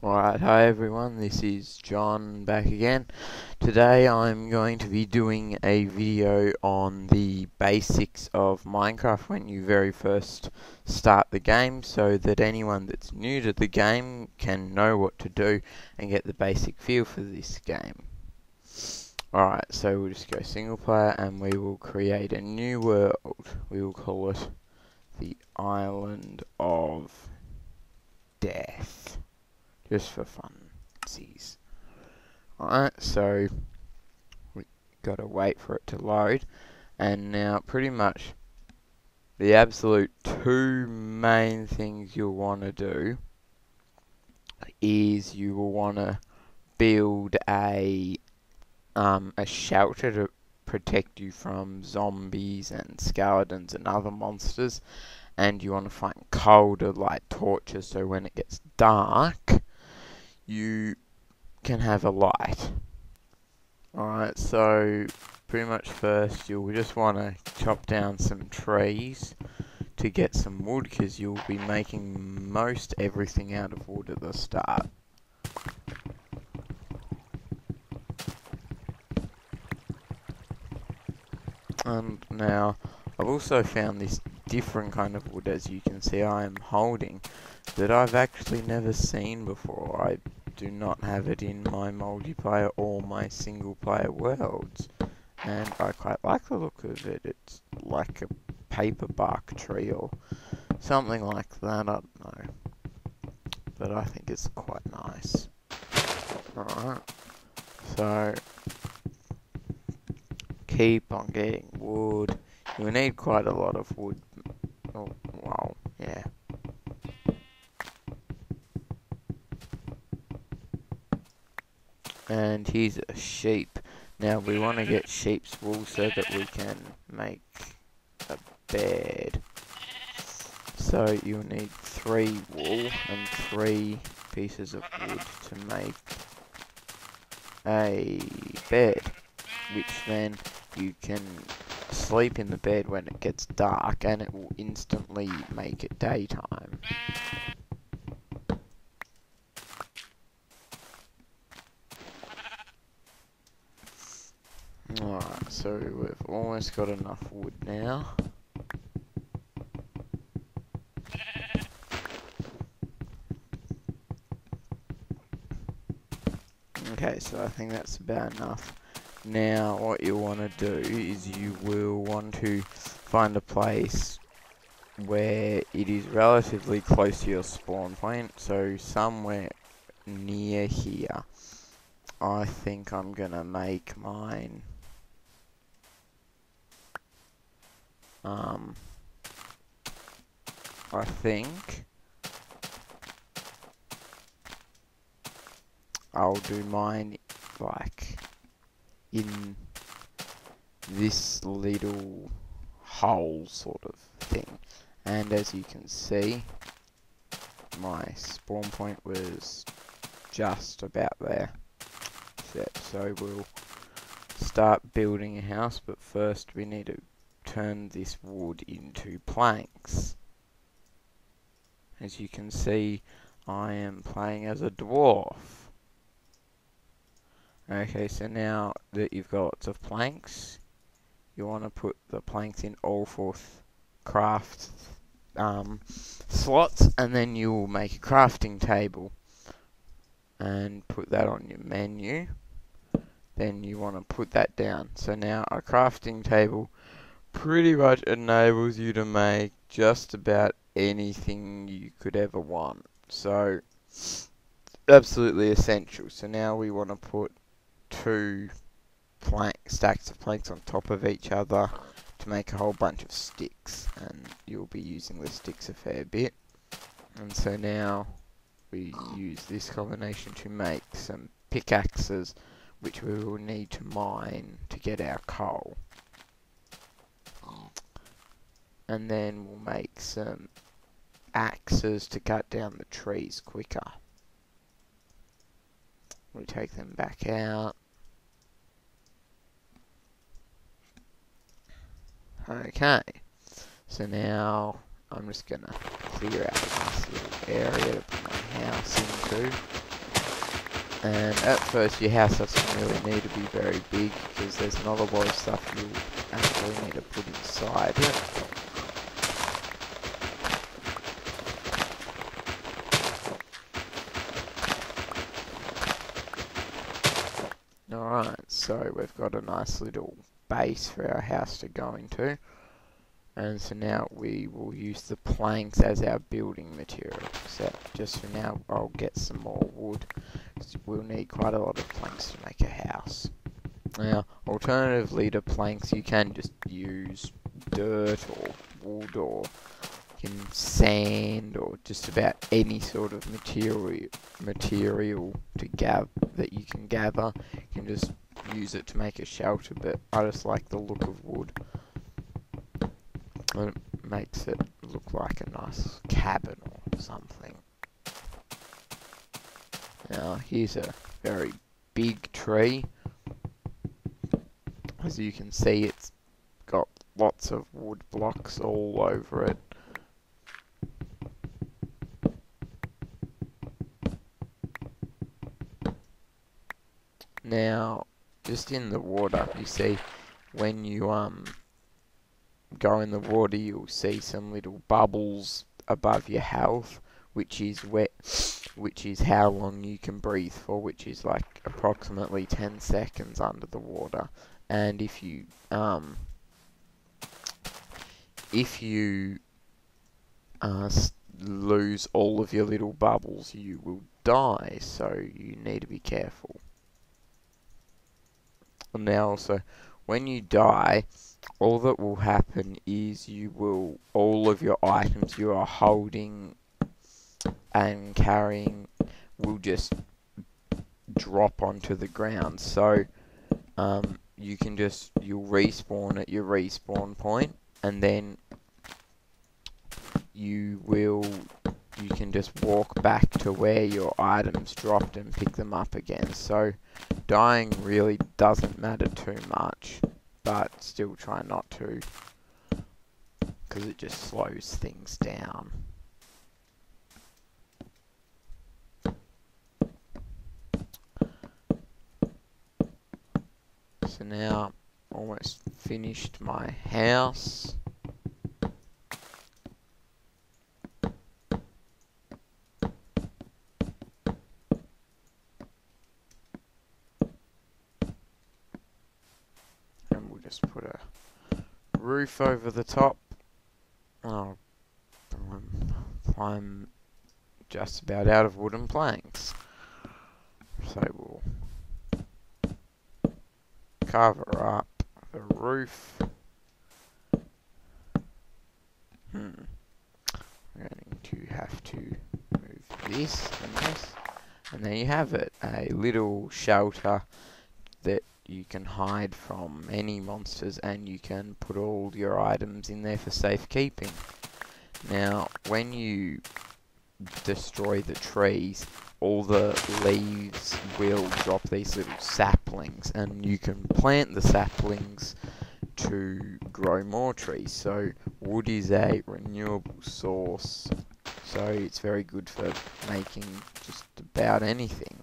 Alright, hi everyone, this is John back again. Today I'm going to be doing a video on the basics of Minecraft when you very first start the game, so that anyone that's new to the game can know what to do and get the basic feel for this game. Alright, so we'll just go single player and we will create a new world. We will call it the Island of Death. Just for funsies. Alright, so we gotta wait for it to load. And now pretty much the absolute two main things you'll want to do is you will want to build a shelter to protect you from zombies and skeletons and other monsters, and you want to find coal to light torches so when it gets dark you can have a light. Alright, so pretty much first you'll just want to chop down some trees to get some wood, because you'll be making most everything out of wood at the start. And now I've also found this different kind of wood, as you can see I am holding, that I've actually never seen before. I do not have it in my multiplayer or my single player worlds, and I quite like the look of it. It's like a paper bark tree or something like that, I don't know, but I think it's quite nice. Alright, so keep on getting wood. You need quite a lot of wood. Oh, wow, yeah. And here's a sheep. Now we want to get sheep's wool so that we can make a bed. So you'll need 3 wool and 3 pieces of wood to make a bed, which then you can sleep in the bed when it gets dark and it will instantly make it daytime. Alright, so we've almost got enough wood now. Okay, so I think that's about enough. Now what you want to do is you will want to find a place where it is relatively close to your spawn point, so somewhere near here. I think I'm gonna make mine I think I'll do mine like in this little hole sort of thing, and as you can see my spawn point was just about there. So we'll start building a house, but first we need to turn this wood into planks. As you can see, I am playing as a dwarf. Okay, so now that you've got lots of planks, you want to put the planks in all 4 craft slots, and then you will make a crafting table and put that on your menu. Then you want to put that down. So now a crafting table pretty much enables you to make just about anything you could ever want. So absolutely essential. So now we want to put 2 stacks of planks on top of each other to make a whole bunch of sticks, and you'll be using the sticks a fair bit. And so now we use this combination to make some pickaxes, which we will need to mine to get our coal. And then we'll make some axes to cut down the trees quicker. We take them back out. Okay, so now I'm just gonna clear out this little area to put my house into. And at first your house doesn't really need to be very big because there's not a lot of stuff you'll actually need to put inside it. Alright, so we've got a nice little base for our house to go into. And so now we will use the planks as our building material. So just for now, I'll get some more wood. We'll need quite a lot of planks to make a house. Now, alternatively to planks, you can just use dirt or wood or sand or just about any sort of material to gather that you can gather. You can just use it to make a shelter, but I just like the look of wood. And it makes it look like a nice cabin or something. Now here's a very big tree. As you can see, it's got lots of wood blocks all over it. Now, just in the water, you see when you go in the water, you'll see some little bubbles above your health, which is how long you can breathe for, which is like approximately 10 seconds under the water. And if you lose all of your little bubbles, you will die, so you need to be careful. And now also, when you die, all that will happen is all of your items you are holding and carrying will just drop onto the ground. So you'll respawn at your respawn point, and then you can just walk back to where your items dropped and pick them up again. So dying really doesn't matter too much, but still try not to, because it just slows things down. So now, almost finished my house. And we'll just put a roof over the top. Oh, I'm just about out of wooden planks. So we'll cover up the roof. We're going to have to move this and this. And there you have it, a little shelter that you can hide from any monsters, and you can put all your items in there for safekeeping. Now, when you destroy the trees, all the leaves will drop these little saplings, and you can plant the saplings to grow more trees. So wood is a renewable source, so it's very good for making just about anything.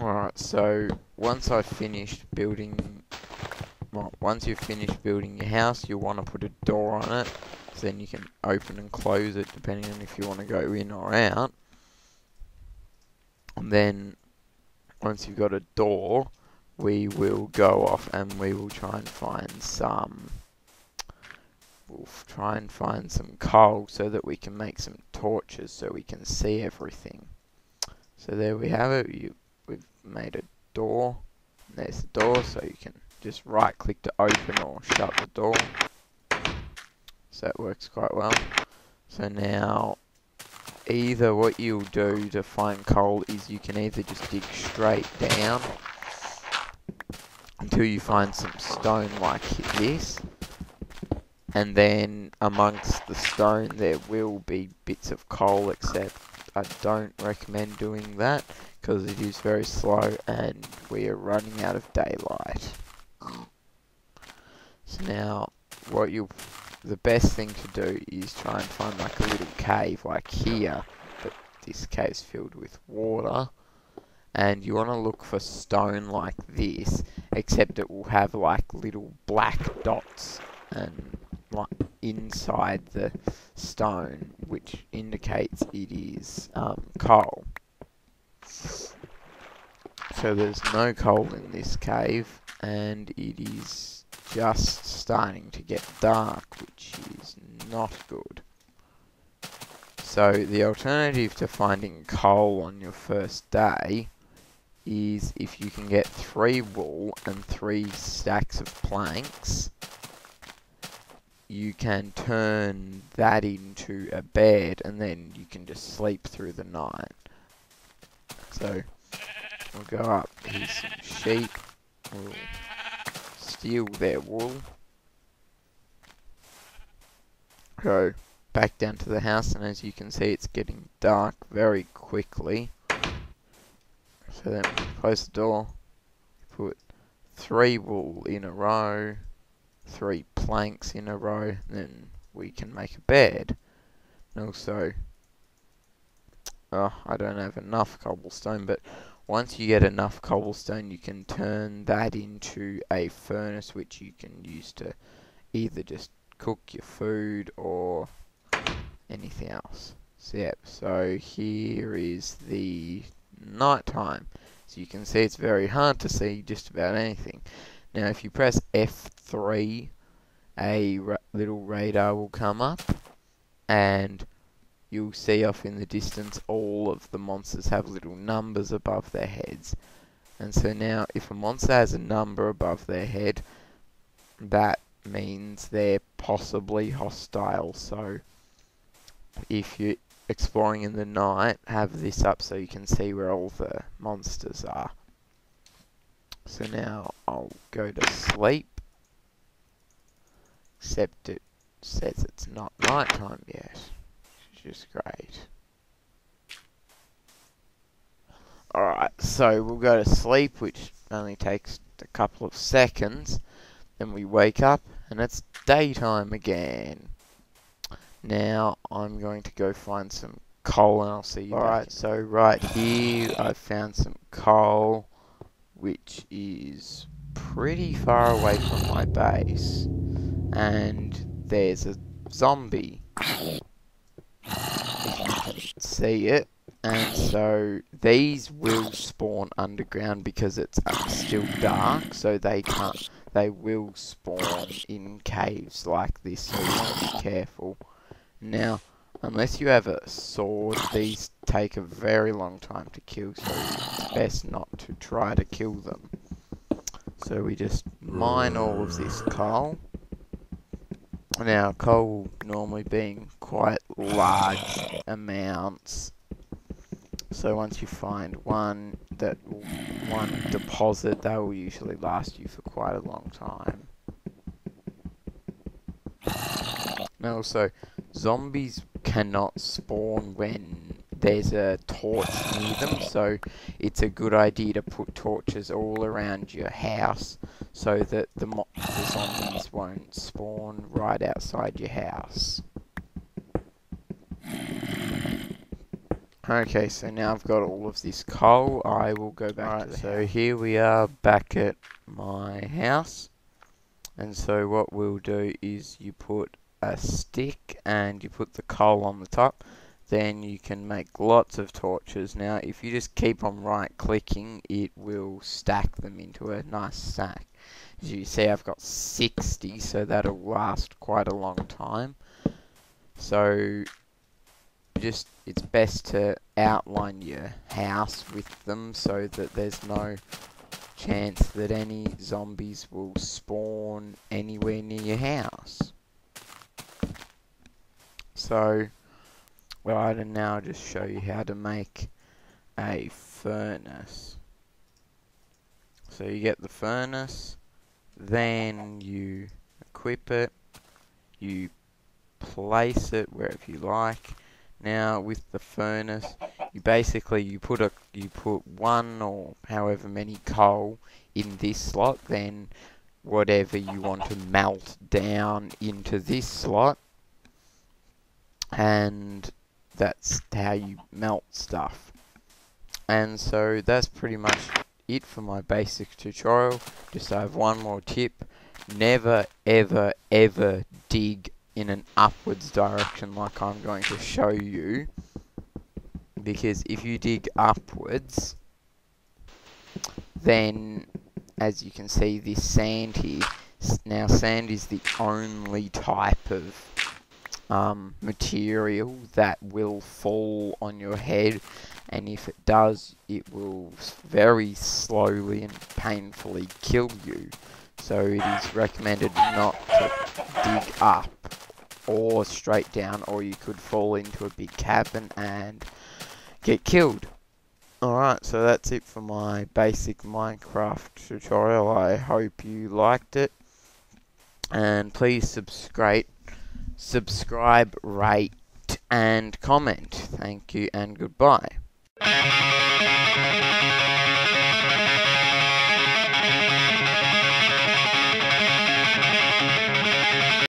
Alright, so once you've finished building your house, you'll want to put a door on it, so then you can open and close it depending on if you want to go in or out. And then once you've got a door, we will go off and we will try and find some coal so that we can make some torches so we can see everything. So there we have it. We've made a door. There's the door, so you can just right click to open or shut the door. So that works quite well. So now, either what you'll do to find coal is you can either just dig straight down until you find some stone like this, and then amongst the stone there will be bits of coal, except I don't recommend doing that because it is very slow and we are running out of daylight. So now the best thing to do is try and find like a little cave like here, but this cave's filled with water, and you want to look for stone like this, except it will have like little black dots and like inside the stone, which indicates it is coal. So there's no coal in this cave, and it is just starting to get dark, which is not good. So the alternative to finding coal on your first day is if you can get 3 wool and 3 stacks of planks, you can turn that into a bed, and then you can just sleep through the night. So we'll go up. Here's some sheep. We'll steal their wool. Go back down to the house, and as you can see, it's getting dark very quickly. So then we close the door, put 3 wool in a row, 3 planks in a row, then we can make a bed. And also, I don't have enough cobblestone, but once you get enough cobblestone, you can turn that into a furnace, which you can use to either just cook your food or anything else. So yeah, so here is the night time. So you can see it's very hard to see just about anything. Now if you press F3, a little radar will come up, and you'll see off in the distance all of the monsters have little numbers above their heads. And so now if a monster has a number above their head, that means they're possibly hostile. So if you're exploring in the night, have this up so you can see where all the monsters are. So now I'll go to sleep, except it says it's not nighttime yet, which is great. Alright, so we'll go to sleep, which only takes a couple of seconds. Then we wake up and it's daytime again. Now I'm going to go find some coal and I'll see you. Alright, so right here I've found some coal, which is pretty far away from my base, and there's a zombie, if you can see it. And so these will spawn underground because it's still dark, so they will spawn in caves like this, so you want to be careful. Now, unless you have a sword, these take a very long time to kill, so it's best not to try to kill them. So we just mine all of this coal. Now, coal normally being quite large amounts, so once you find one deposit, that will usually last you for quite a long time. Now also, zombies cannot spawn when there's a torch near them, so it's a good idea to put torches all around your house so that the zombies won't spawn right outside your house. Okay, so now I've got all of this coal, I will go back to the house. So here we are back at my house, and so what we'll do is you put a stick and you put the coal on the top, then you can make lots of torches. Now if you just keep on right clicking, it will stack them into a nice stack. As you see, I've got 60, so that'll last quite a long time. So it's best to outline your house with them so that there's no chance that any zombies will spawn anywhere near your house. So, well, I will now just show you how to make a furnace. So you get the furnace, then you equip it, you place it wherever you like. Now with the furnace, you put one or however many coal in this slot, then whatever you want to melt down into this slot, and that's how you melt stuff. And so that's pretty much it for my basic tutorial. Just I have one more tip: never ever ever dig in an upwards direction like I'm going to show you, because if you dig upwards, then as you can see, this sand here, now sand is the only type of material that will fall on your head, and if it does, it will very slowly and painfully kill you. So it is recommended not to dig up or straight down, or you could fall into a big cavern and get killed. Alright, so that's it for my basic Minecraft tutorial. I hope you liked it, and please subscribe, rate, and comment. Thank you and goodbye.